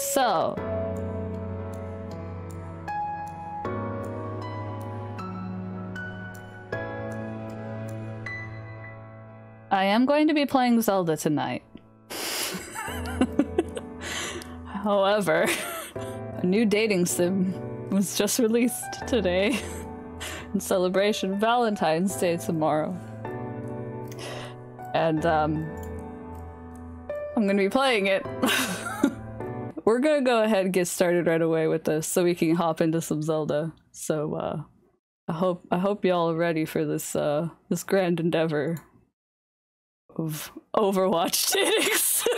So I am going to be playing Zelda tonight. However, a new dating sim was just released today in celebration of Valentine's Day tomorrow. And I'm gonna be playing it. We're gonna go ahead and get started right away with this so we can hop into some Zelda. So I hope y'all are ready for this this grand endeavor of Overwatch dating sim.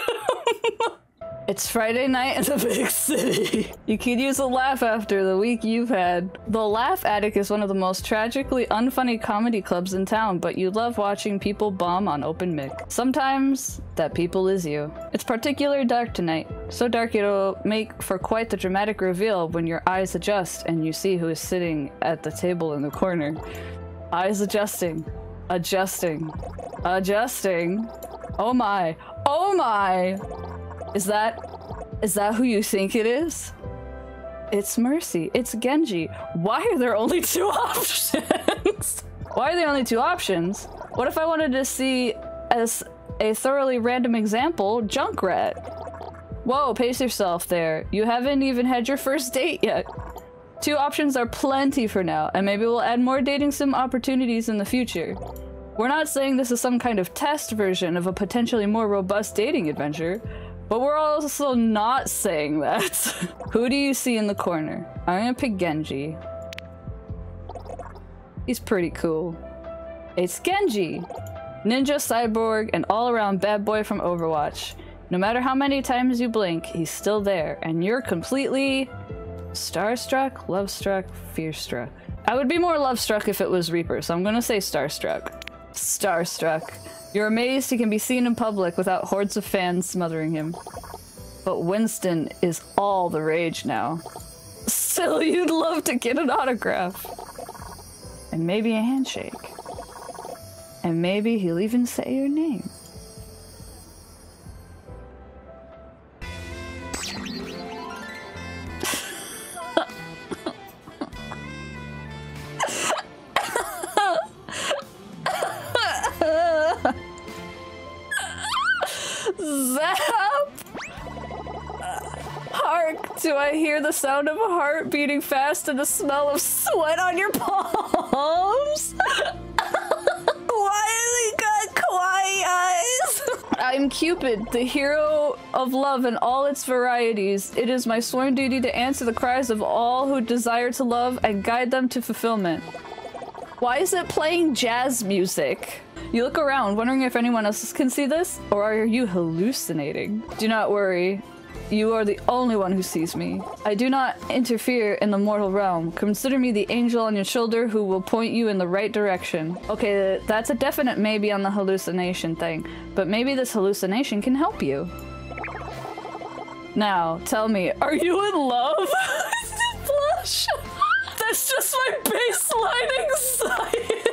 It's Friday night in the big city. You could use a laugh after the week you've had. The Laugh Attic is one of the most tragically unfunny comedy clubs in town, but you love watching people bomb on open mic. Sometimes that people is you. It's particularly dark tonight. So dark it'll make for quite the dramatic reveal when your eyes adjust and you see who is sitting at the table in the corner. Eyes adjusting. Adjusting. Adjusting. Oh my. Oh my! Is that who you think it is? It's Mercy. It's Genji. Why are there only two options? Why are there only two options? What if I wanted to see, as a thoroughly random example, Junkrat? Whoa, pace yourself there. You haven't even had your first date yet. Two options are plenty for now, and maybe we'll add more dating sim opportunities in the future. We're not saying this is some kind of test version of a potentially more robust dating adventure, but we're also not saying that. Who do you see in the corner? I'm gonna pick Genji. He's pretty cool. It's Genji! Ninja, cyborg, and all-around bad boy from Overwatch. No matter how many times you blink, he's still there, and you're completely starstruck, lovestruck, fearstruck. I would be more lovestruck if it was Reaper, so I'm gonna say starstruck. Starstruck. You're amazed he can be seen in public without hordes of fans smothering him. But Winston is all the rage now. Still, you'd love to get an autograph. And maybe a handshake. And maybe he'll even say your name. Zap! Hark! Do I hear the sound of a heart beating fast and the smell of sweat on your palms? Why have they got kawaii eyes? I'm Cupid, the hero of love in all its varieties. It is my sworn duty to answer the cries of all who desire to love and guide them to fulfillment. Why is it playing jazz music? You look around, wondering if anyone else can see this, or are you hallucinating? Do not worry. You are the only one who sees me. I do not interfere in the mortal realm. Consider me the angel on your shoulder who will point you in the right direction. Okay, that's a definite maybe on the hallucination thing, but maybe this hallucination can help you. Now, tell me, are you in love? Blush. That's just my baseline anxiety.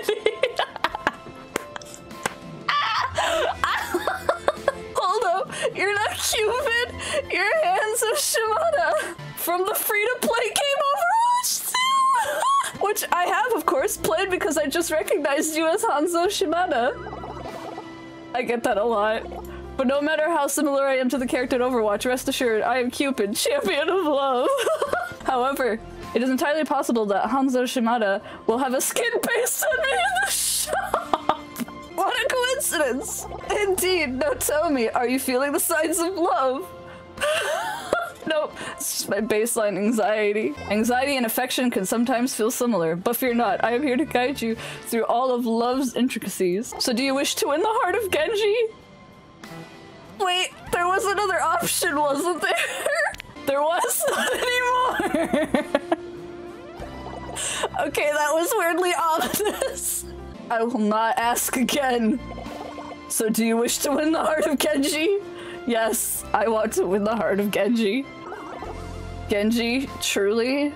Hold up, you're not Cupid, you're Hanzo Imean from the free-to-play game Overwatch 2! Which I have, of course, played because I just recognized you as Hanzo Imean. I get that a lot. But no matter how similar I am to the character in Overwatch, rest assured, I am Cupid, champion of love. However, it is entirely possible that Hanzo Imean will have a skin based on me in the shop! What a coincidence! Indeed, now tell me, are you feeling the signs of love? Nope, it's just my baseline anxiety. Anxiety and affection can sometimes feel similar, but fear not, I am here to guide you through all of love's intricacies. So do you wish to win the heart of Genji? Wait, there was another option, wasn't there? There was not anymore! Okay, that was weirdly ominous. I will not ask again. So do you wish to win the heart of Genji? Yes, I want to win the heart of Genji. Genji, truly?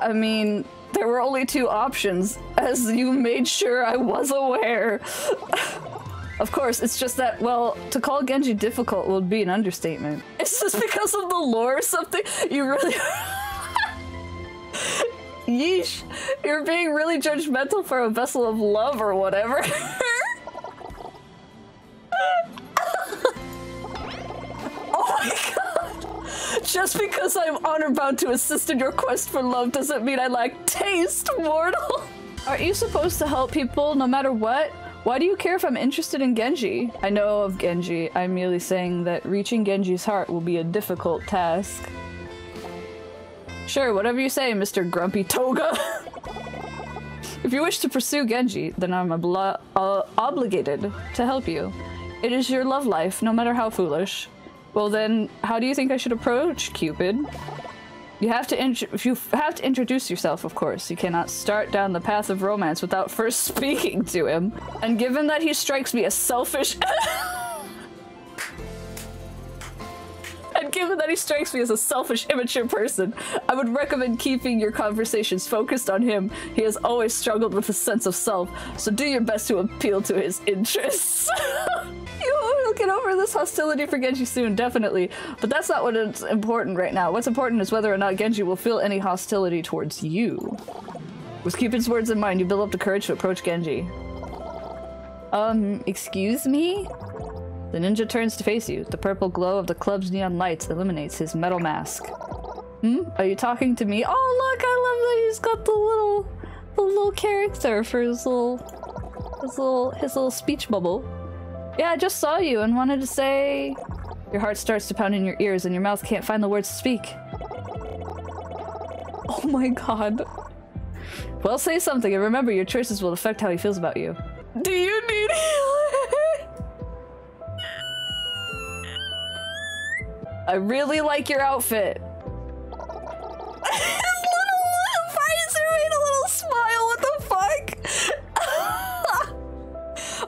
I mean, there were only two options, as you made sure I was aware. Of course, it's just that, well, to call Genji difficult would be an understatement. It's just because of the lore or something? You really... Yeesh. You're being really judgmental for a vessel of love or whatever. Oh my god! Just because I'm honor-bound to assist in your quest for love doesn't mean I lack taste, mortal! Aren't you supposed to help people no matter what? Why do you care if I'm interested in Genji? I know of Genji. I'm merely saying that reaching Genji's heart will be a difficult task. Sure, whatever you say, Mr. Grumpy Toga. If you wish to pursue Genji, then I'm obligated to help you. It is your love life, no matter how foolish. Well then, how do you think I should approach Cupid? You have to introduce yourself, of course. You cannot start down the path of romance without first speaking to him. And given that he strikes me as selfish... immature person, I would recommend keeping your conversations focused on him. He has always struggled with a sense of self, so do your best to appeal to his interests. You'll get over this hostility for Genji soon, definitely. But that's not what is important right now. What's important is whether or not Genji will feel any hostility towards you. With Cupid's words in mind, you build up the courage to approach Genji. Excuse me? The ninja turns to face you. The purple glow of the club's neon lights illuminates his metal mask. Are you talking to me? Oh look, I love that he's got the little character for his little speech bubble. Yeah, I just saw you and wanted to say... Your heart starts to pound in your ears and your mouth can't find the words to speak. Oh my god. Well, say something and remember your choices will affect how he feels about you. Do you need healing? I really like your outfit. His little visor made a little smile, what the fuck?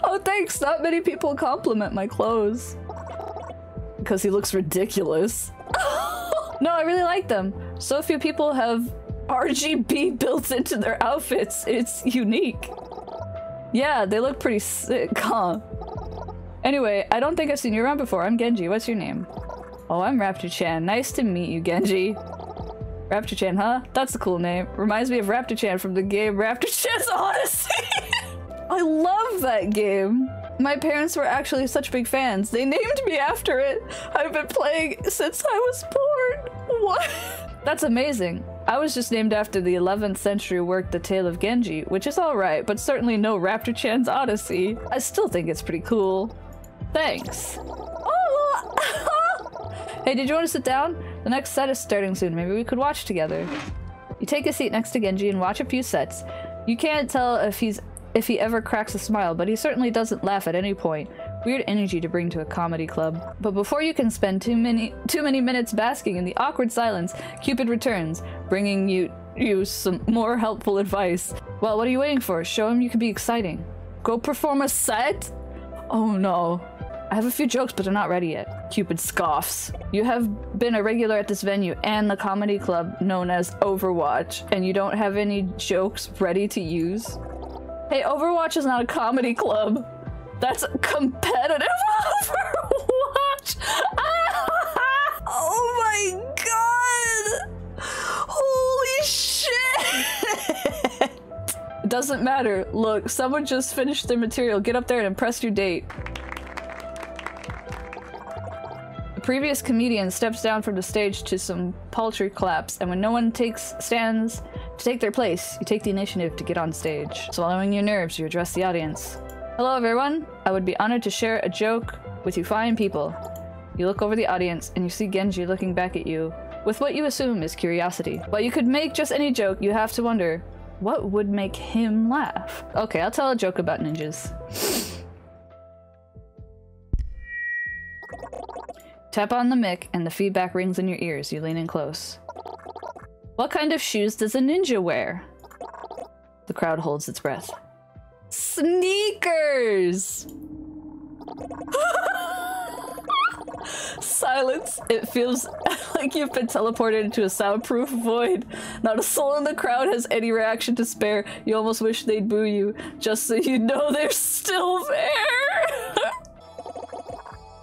Oh thanks, not many people compliment my clothes. Because he looks ridiculous. No, I really like them. So few people have RGB built into their outfits. It's unique. Yeah, they look pretty sick, huh? Anyway, I don't think I've seen you around before. I'm Genji. What's your name? Oh, I'm Raptor-chan. Nice to meet you, Genji. Raptor-chan, huh? That's a cool name. Reminds me of Raptor-chan from the game Raptor-chan's Odyssey. I love that game. My parents were actually such big fans. They named me after it. I've been playing since I was born. What? That's amazing. I was just named after the 11th century work The Tale of Genji, which is alright, but certainly no Raptor-chan's Odyssey. I still think it's pretty cool. Thanks. Oh! Hey, did you want to sit down? The next set is starting soon. Maybe we could watch together. You take a seat next to Genji and watch a few sets. You can't tell if he ever cracks a smile, but he certainly doesn't laugh at any point. Weird energy to bring to a comedy club. But before you can spend too many minutes basking in the awkward silence, Cupid returns, bringing you some more helpful advice. Well, what are you waiting for? Show him you can be exciting. Go perform a set? Oh no. I have a few jokes, but they're not ready yet. Cupid scoffs. You have been a regular at this venue and the comedy club known as Overwatch, and you don't have any jokes ready to use? Hey, Overwatch is not a comedy club. That's competitive Overwatch! Oh my god! Holy shit! It doesn't matter. Look, someone just finished their material. Get up there and impress your date. Previous comedian steps down from the stage to some paltry claps, and when no one stands to take their place, you take the initiative to get on stage. Swallowing your nerves, you address the audience. Hello everyone, I would be honored to share a joke with you fine people. You look over the audience and you see Genji looking back at you with what you assume is curiosity. While you could make just any joke, you have to wonder, what would make him laugh? Okay, I'll tell a joke about ninjas. Tap on the mic and the feedback rings in your ears. You lean in close. What kind of shoes does a ninja wear? The crowd holds its breath. Sneakers! Silence. It feels like you've been teleported into a soundproof void. Not a soul in the crowd has any reaction to spare. You almost wish they'd boo you, just so you know they're still there.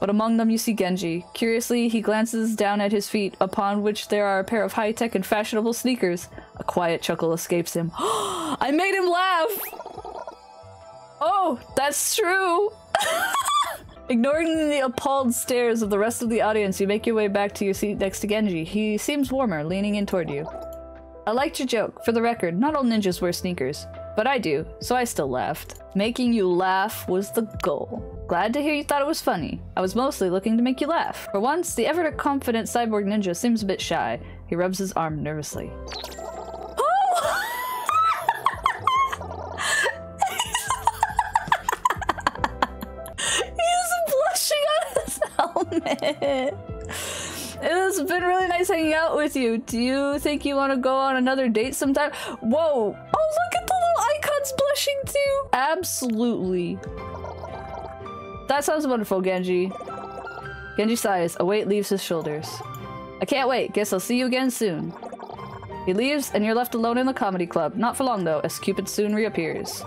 but among them you see Genji. Curiously, he glances down at his feet, upon which there are a pair of high-tech and fashionable sneakers. A quiet chuckle escapes him. I made him laugh! Oh, that's true! Ignoring the appalled stares of the rest of the audience, you make your way back to your seat next to Genji. He seems warmer, leaning in toward you. I liked your joke. For the record, not all ninjas wear sneakers. But I do, so I still laughed. Making you laugh was the goal. Glad to hear you thought it was funny. I was mostly looking to make you laugh. For once, the ever-confident cyborg ninja seems a bit shy. He rubs his arm nervously. Oh! He's blushing on his helmet. It has been really nice hanging out with you. Do you think you want to go on another date sometime? Whoa! Oh, look at the little icons blushing too! Absolutely. That sounds wonderful, Genji. Genji sighs. A weight leaves his shoulders. I can't wait. Guess I'll see you again soon. He leaves, and you're left alone in the comedy club. Not for long, though, as Cupid soon reappears.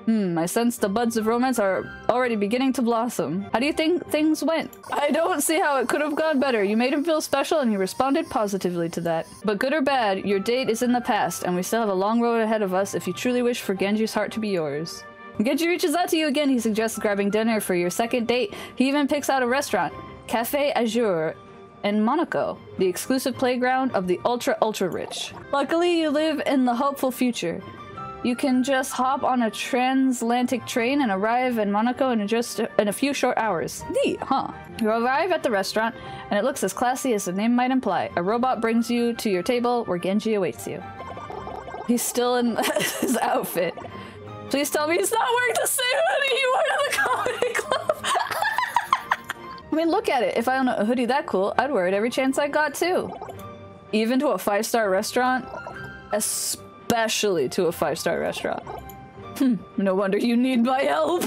I sense the buds of romance are already beginning to blossom. How do you think things went? I don't see how it could have gone better. You made him feel special and he responded positively to that. But good or bad, your date is in the past and we still have a long road ahead of us if you truly wish for Genji's heart to be yours. Genji reaches out to you again. He suggests grabbing dinner for your second date. He even picks out a restaurant, Café Azur in Monaco, the exclusive playground of the ultra rich. Luckily, you live in the hopeful future. You can just hop on a transatlantic train and arrive in Monaco in a few short hours. Neat, huh? You arrive at the restaurant, and it looks as classy as the name might imply. A robot brings you to your table where Genji awaits you. He's still in his outfit. Please tell me he's not wearing the same hoodie he wore to the comedy club. I mean, look at it. If I owned a hoodie that cool, I'd wear it every chance I got too. Even to a 5-star restaurant? Especially to a 5-star restaurant. No wonder you need my help.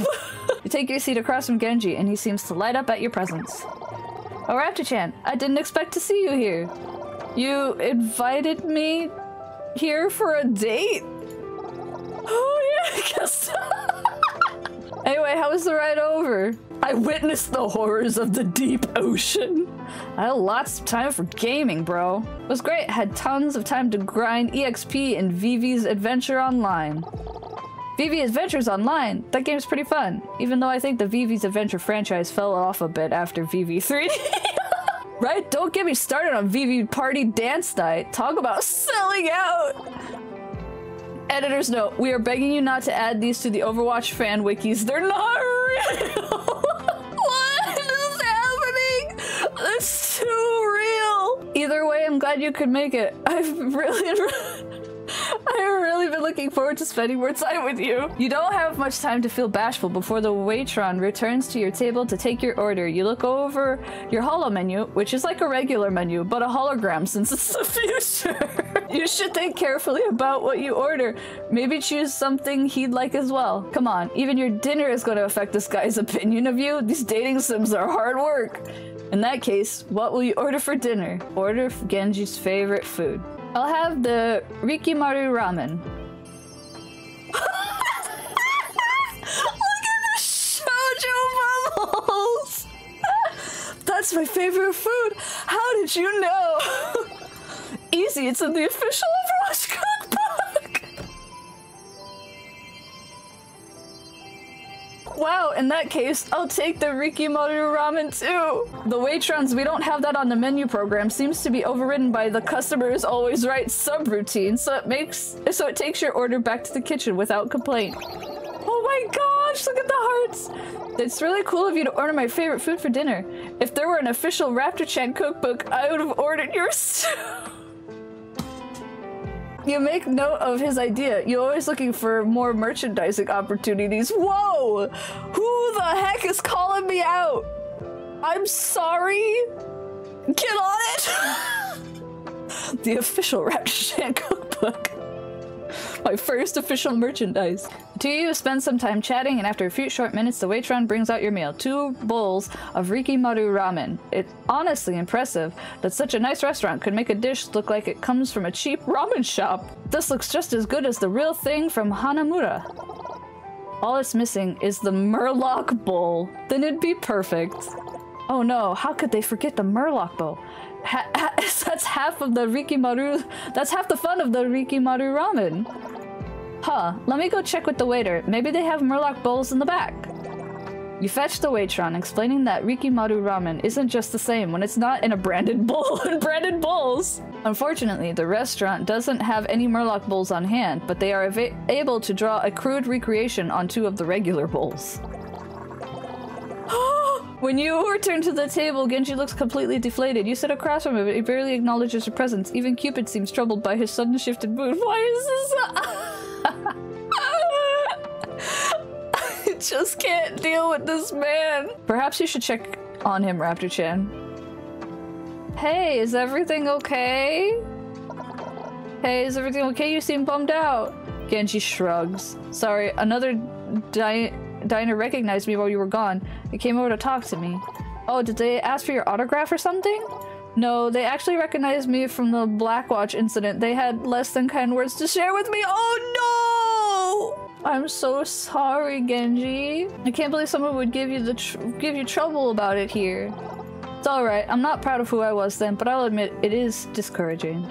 You take your seat across from Genji and he seems to light up at your presence. Oh, Raptor-chan, I didn't expect to see you here. You invited me here for a date? Oh yeah, I guess so. Anyway, how was the ride over? I witnessed the horrors of the deep ocean. I had lots of time for gaming, bro. It was great. Had tons of time to grind EXP in Vivi's Adventure Online. Vivi Adventures Online? That game's pretty fun. Even though I think the Vivi's Adventure franchise fell off a bit after Vivi 3D. Right? Don't get me started on Vivi Party Dance Night. Talk about selling out! Editor's note, we are begging you not to add these to the Overwatch fan wikis. They're not real! What is happening? That's too real! Either way, I'm glad you could make it. I've really been looking forward to spending more time with you. You don't have much time to feel bashful before the waitron returns to your table to take your order. You look over your holo menu, which is like a regular menu, but a hologram since it's the future. You should think carefully about what you order. Maybe choose something he'd like as well. Come on, even your dinner is going to affect this guy's opinion of you. These dating sims are hard work. In that case, what will you order for dinner? Order Genji's favorite food. I'll have the Rikimaru ramen. Look at the shoujo bubbles! That's my favorite food! How did you know? Easy, it's in the official Overwatch cookbook! Wow, in that case, I'll take the Rikimaru ramen too! The Waitrons, we don't have that on the menu program, seems to be overridden by the customer is always right subroutine, so it takes your order back to the kitchen without complaint. Oh my gosh, look at the hearts! It's really cool of you to order my favorite food for dinner. If there were an official Raptor-chan cookbook, I would have ordered yours too! You make note of his idea. You're always looking for more merchandising opportunities. Whoa! Who the heck is calling me out? I'm sorry? Get on it! The official Raptor-chan cookbook. My first official merchandise. The two of you spend some time chatting, and after a few short minutes, the waitron brings out your meal. 2 bowls of Rikimaru ramen. It's honestly impressive that such a nice restaurant could make a dish look like it comes from a cheap ramen shop. This looks just as good as the real thing from Hanamura. All it's missing is the Murloc bowl. Then it'd be perfect. Oh no, how could they forget the Murloc bow? That's half of the Rikimaru. That's half the fun of the Rikimaru ramen. Huh, let me go check with the waiter. Maybe they have Murloc bowls in the back. You fetch the waitron, explaining that Rikimaru ramen isn't just the same when it's not in a branded bowl and branded bowls. Unfortunately, the restaurant doesn't have any Murloc bowls on hand, but they are able to draw a crude recreation on 2 of the regular bowls. When you return to the table, Genji looks completely deflated. You sit across from him, but he barely acknowledges your presence. Even Cupid seems troubled by his sudden shifted mood. Why is this? I just can't deal with this man. Perhaps you should check on him, Raptor-chan. Hey, is everything okay? Hey, is everything okay? You seem bummed out. Genji shrugs. Sorry, another diner recognized me while you were gone. They came over to talk to me. Oh, did they ask for your autograph or something? No, they actually recognized me from the Blackwatch incident. They had less than kind words to share with me. Oh no! I'm so sorry, Genji. I can't believe someone would give you trouble about it here. It's alright. I'm not proud of who I was then, but I'll admit it is discouraging.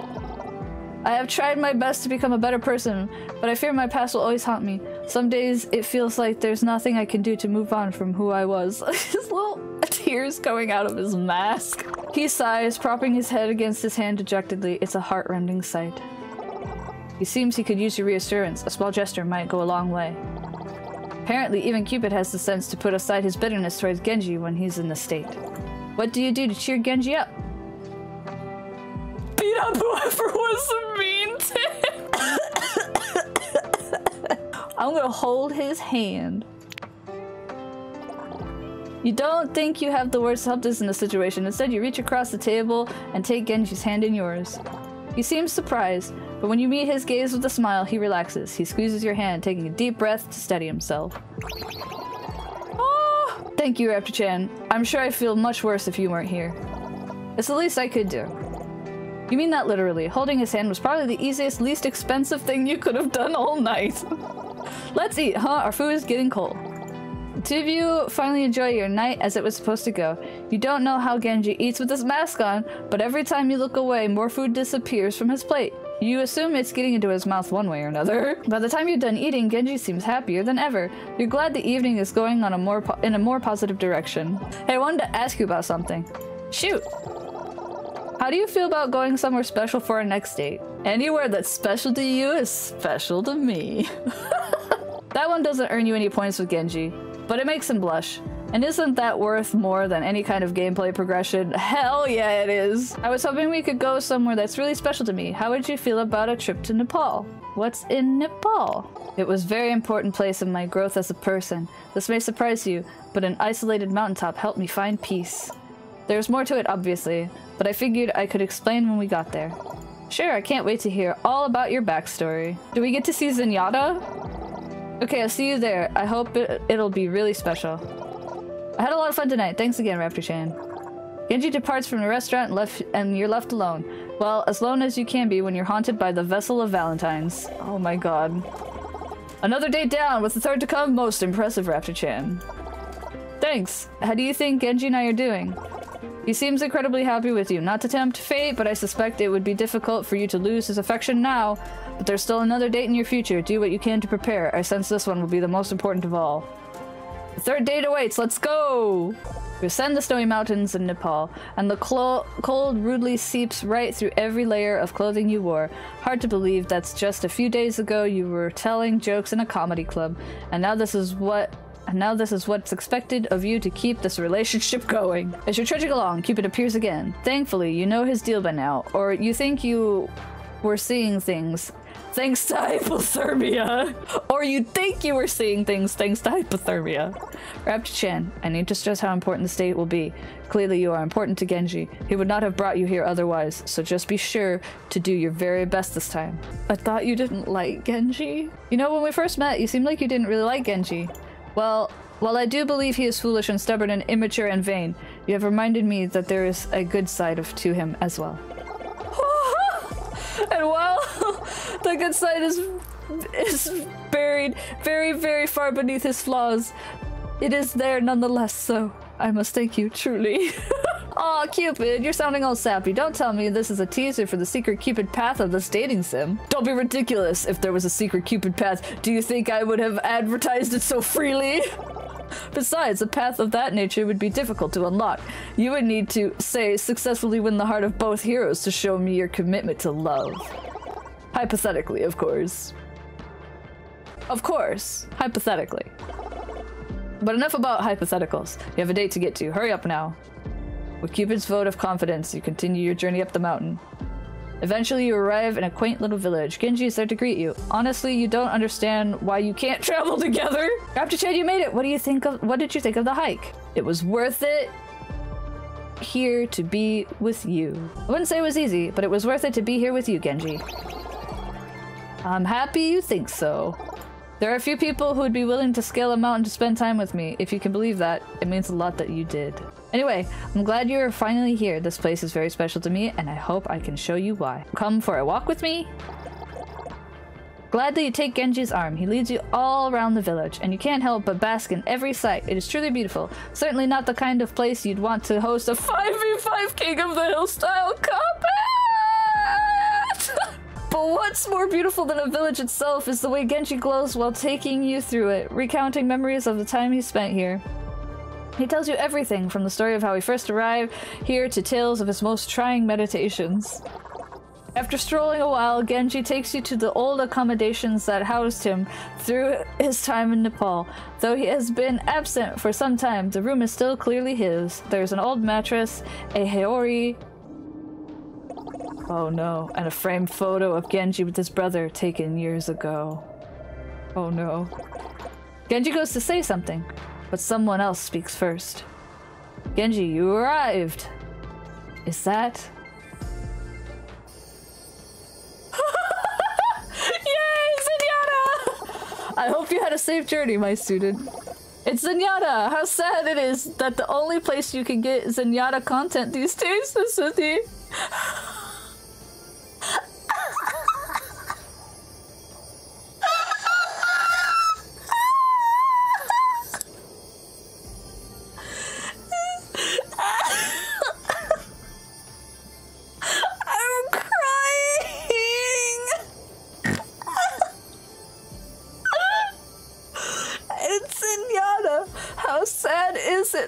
I have tried my best to become a better person, but I fear my past will always haunt me. Some days it feels like there's nothing I can do to move on from who I was. His little tears coming out of his mask. He sighs, propping his head against his hand dejectedly. It's a heart-rending sight. He seems he could use your reassurance. A small gesture might go a long way. Apparently, even Cupid has the sense to put aside his bitterness towards Genji when he's in the state. What do you do to cheer Genji up? Beat up whoever was mean to him. I'm gonna hold his hand. You don't think you have the words to help this in the situation. Instead, you reach across the table and take Genji's hand in yours. He seems surprised, but when you meet his gaze with a smile, he relaxes. He squeezes your hand, taking a deep breath to steady himself. Oh, thank you, Raptor-chan. I'm sure I'd feel much worse if you weren't here. It's the least I could do. You mean that literally. Holding his hand was probably the easiest, least expensive thing you could have done all night. Let's eat, huh? Our food is getting cold. The 2 of you finally enjoy your night as it was supposed to go. You don't know how Genji eats with his mask on, but every time you look away, more food disappears from his plate. You assume it's getting into his mouth one way or another. By the time you're done eating, Genji seems happier than ever. You're glad the evening is going on in a more positive direction. Hey, I wanted to ask you about something. Shoot! How do you feel about going somewhere special for our next date? Anywhere that's special to you is special to me. That one doesn't earn you any points with Genji, but it makes him blush. And isn't that worth more than any kind of gameplay progression? Hell yeah, it is! I was hoping we could go somewhere that's really special to me. How would you feel about a trip to Nepal? What's in Nepal? It was a very important place in my growth as a person. This may surprise you, but an isolated mountaintop helped me find peace. There's more to it, obviously, but I figured I could explain when we got there. Sure, I can't wait to hear all about your backstory. Do we get to see Zenyatta? Okay, I'll see you there. I hope it'll be really special. I had a lot of fun tonight. Thanks again, Raptor-chan. Genji departs from the restaurant and you're left alone. Well, as alone as you can be when you're haunted by the Vessel of Valentines. Oh my god. Another date down, with the third to come. Most impressive, Raptor-chan. Thanks. How do you think Genji and I are doing? He seems incredibly happy with you. Not to tempt fate, but I suspect it would be difficult for you to lose his affection now. But there's still another date in your future. Do what you can to prepare. I sense this one will be the most important of all. The third date awaits. Let's go! We ascend the snowy mountains in Nepal, and the cold rudely seeps right through every layer of clothing you wore. Hard to believe that's just a few days ago you were telling jokes in a comedy club, and now this is what's expected of you to keep this relationship going. As you're trudging along, Cupid appears again. Thankfully, you know his deal by now, or you think you were seeing things thanks to hypothermia. Or you think you were seeing things thanks to hypothermia. Raptor-chan, I need to stress how important this date will be. Clearly you are important to Genji. He would not have brought you here otherwise, so just be sure to do your very best this time. I thought you didn't like Genji. You know, when we first met, you seemed like you didn't really like Genji. Well, while I do believe he is foolish and stubborn and immature and vain, you have reminded me that there is a good side to him as well. And while the good side is buried very, very far beneath his flaws, it is there nonetheless, so I must thank you, truly. Aw, Cupid, you're sounding all sappy. Don't tell me this is a teaser for the secret Cupid path of this dating sim. Don't be ridiculous. If there was a secret Cupid path, do you think I would have advertised it so freely? Besides, a path of that nature would be difficult to unlock. You would need to, say, successfully win the heart of both heroes to show me your commitment to love. Hypothetically, of course. Of course. Hypothetically. But enough about hypotheticals. You have a date to get to. Hurry up now. With Cupid's vote of confidence, you continue your journey up the mountain. Eventually, you arrive in a quaint little village. Genji is there to greet you. Honestly, you don't understand why you can't travel together. Raptor-chan, you made it. What did you think of the hike? It was worth it. Here to be with you. I wouldn't say it was easy, but it was worth it to be here with you, Genji. I'm happy you think so. There are a few people who would be willing to scale a mountain to spend time with me. If you can believe that, it means a lot that you did. Anyway, I'm glad you are finally here. This place is very special to me, and I hope I can show you why. Come for a walk with me? Glad that you take Genji's arm. He leads you all around the village, and you can't help but bask in every sight. It is truly beautiful. Certainly not the kind of place you'd want to host a 5v5 King of the Hill style combat! But what's more beautiful than a village itself is the way Genji glows while taking you through it, recounting memories of the time he spent here. He tells you everything from the story of how he first arrived here to tales of his most trying meditations. After strolling a while, Genji takes you to the old accommodations that housed him through his time in Nepal. Though he has been absent for some time, the room is still clearly his. There's an old mattress, a haori, oh no, and a framed photo of Genji with his brother taken years ago. Oh no. Genji goes to say something, but someone else speaks first. Genji, you arrived! Is that... Yay, Zenyatta! I hope you had a safe journey, my student. It's Zenyatta! How sad it is that the only place you can get Zenyatta content these days is with you.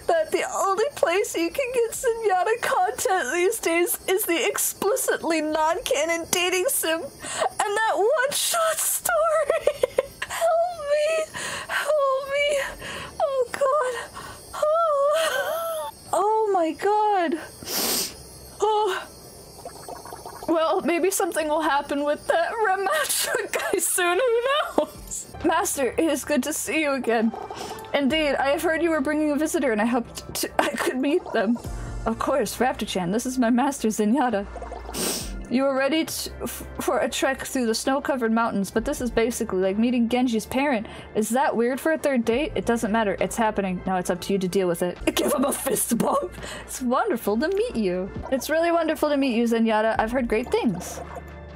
That the only place you can get Zenyatta content these days is the explicitly non-canon dating sim and that one-shot story. Help me! Help me! Oh god! Oh my god! Oh. Well, maybe something will happen with that rematch guy soon, who knows? Master, it is good to see you again. Indeed, I have heard you were bringing a visitor and I hoped I could meet them. Of course, Raptor-chan, this is my master Zenyatta. You were ready for a trek through the snow-covered mountains, but this is basically like meeting Genji's parent. Is that weird for a third date? It doesn't matter, it's happening. Now it's up to you to deal with it. Give him a fist bump! It's wonderful to meet you. It's really wonderful to meet you, Zenyatta. I've heard great things.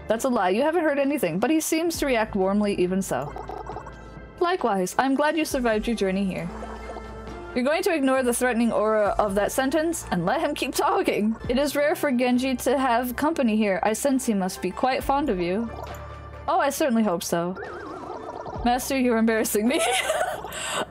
That's a lie, you haven't heard anything, but he seems to react warmly even so. Likewise, I'm glad you survived your journey here. You're going to ignore the threatening aura of that sentence and let him keep talking. It is rare for Genji to have company here. I sense he must be quite fond of you. Oh, I certainly hope so. Master, you're embarrassing me.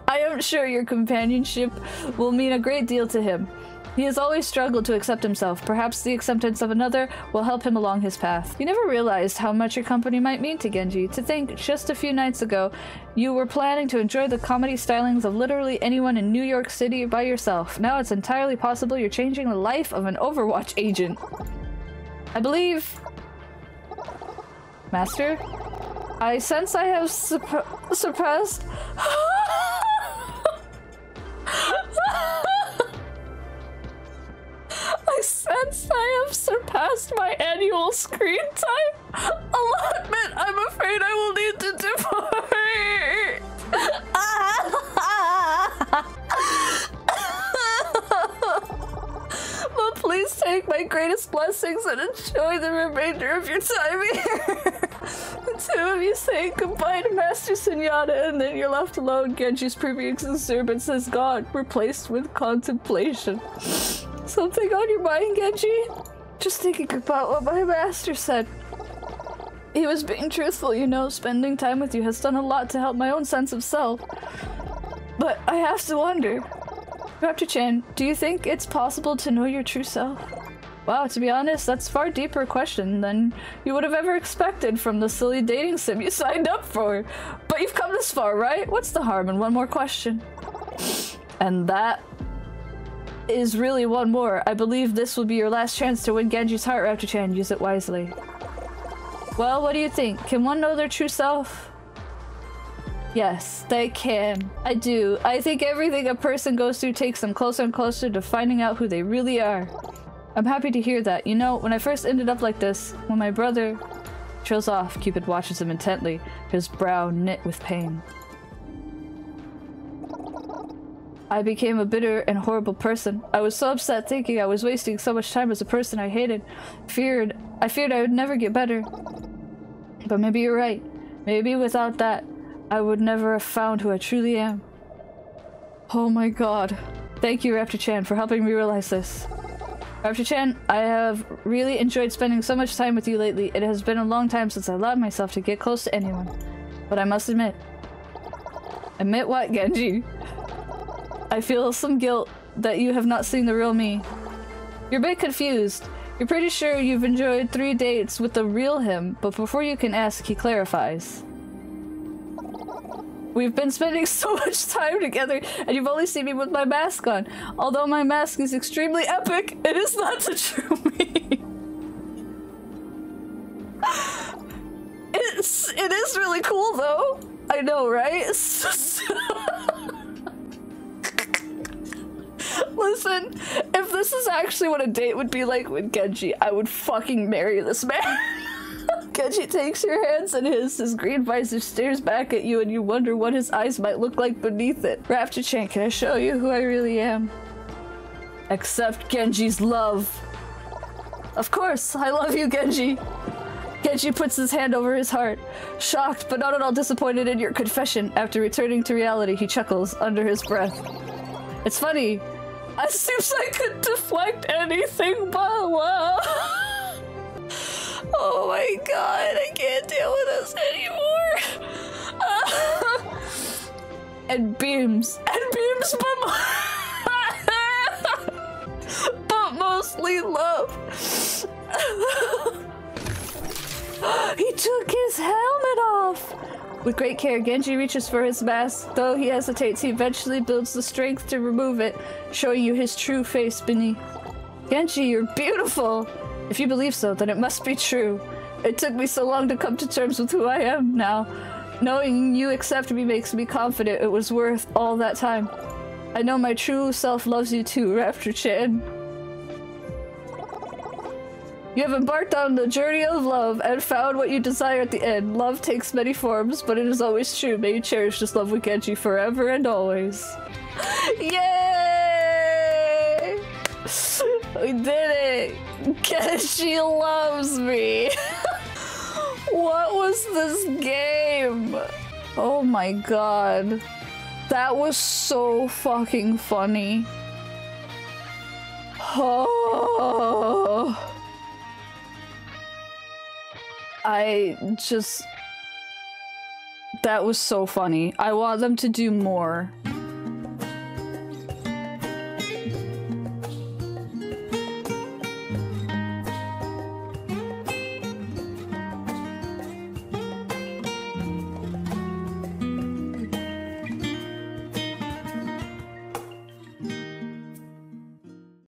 I am sure your companionship will mean a great deal to him. He has always struggled to accept himself. Perhaps the acceptance of another will help him along his path. You never realized how much your company might mean to Genji. To think, just a few nights ago, you were planning to enjoy the comedy stylings of literally anyone in New York City by yourself. Now it's entirely possible you're changing the life of an Overwatch agent. I believe... Master? I sense I have surpassed... I sense I have surpassed my annual screen time allotment. I'm afraid I will need to depart. But please take my greatest blessings and enjoy the remainder of your time here. The two of you say goodbye to Master Sunyata, and then you're left alone. Genji's previous disturbance has gone, replaced with contemplation. Something on your mind, Genji? Just thinking about what my master said. He was being truthful, you know. Spending time with you has done a lot to help my own sense of self. But I have to wonder, Raptor-chan, do you think it's possible to know your true self? Wow, to be honest, that's a far deeper question than you would have ever expected from the silly dating sim you signed up for. But you've come this far, right? What's the harm in one more question? And that is really one more. I believe this will be your last chance to win Genji's heart, Raptor-chan. Use it wisely. Well, what do you think? Can one know their true self? Yes, they can. I do. I think everything a person goes through takes them closer and closer to finding out who they really are. I'm happy to hear that. You know, when I first ended up like this, when my brother trails off, Cupid watches him intently, his brow knit with pain. I became a bitter and horrible person. I was so upset thinking I was wasting so much time as a person I hated. I feared I would never get better. But maybe you're right. Maybe without that, I would never have found who I truly am. Oh my god. Thank you, Raptor-chan, for helping me realize this. Raptor-chan, I have really enjoyed spending so much time with you lately. It has been a long time since I allowed myself to get close to anyone. But I must admit. Admit what, Genji? I feel some guilt that you have not seen the real me. You're a bit confused. You're pretty sure you've enjoyed 3 dates with the real him, but before you can ask, he clarifies. We've been spending so much time together, and you've only seen me with my mask on. Although my mask is extremely epic, it is not the true me. It is really cool, though. I know, right? Listen, if this is actually what a date would be like with Genji, I would fucking marry this man. Genji takes your hands in his green visor stares back at you and you wonder what his eyes might look like beneath it. Raptor-chan, can I show you who I really am? Accept Genji's love. Of course, I love you, Genji. Genji puts his hand over his heart. Shocked, but not at all disappointed in your confession. After returning to reality, he chuckles under his breath. It's funny. It seems I could deflect anything but love. Oh my god, I can't deal with this anymore. And beams, but mostly love. He took his helmet off. With great care, Genji reaches for his mask. Though he hesitates, he eventually builds the strength to remove it, showing you his true face beneath. Genji, you're beautiful! If you believe so, then it must be true. It took me so long to come to terms with who I am now. Knowing you accept me makes me confident it was worth all that time. I know my true self loves you too, Raptor-chan. You have embarked on the journey of love and found what you desire at the end. Love takes many forms, but it is always true. May you cherish this love with Genji forever and always. Yay! We did it! Genji loves me! What was this game? Oh my god. That was so fucking funny. Oh. That was so funny. I want them to do more.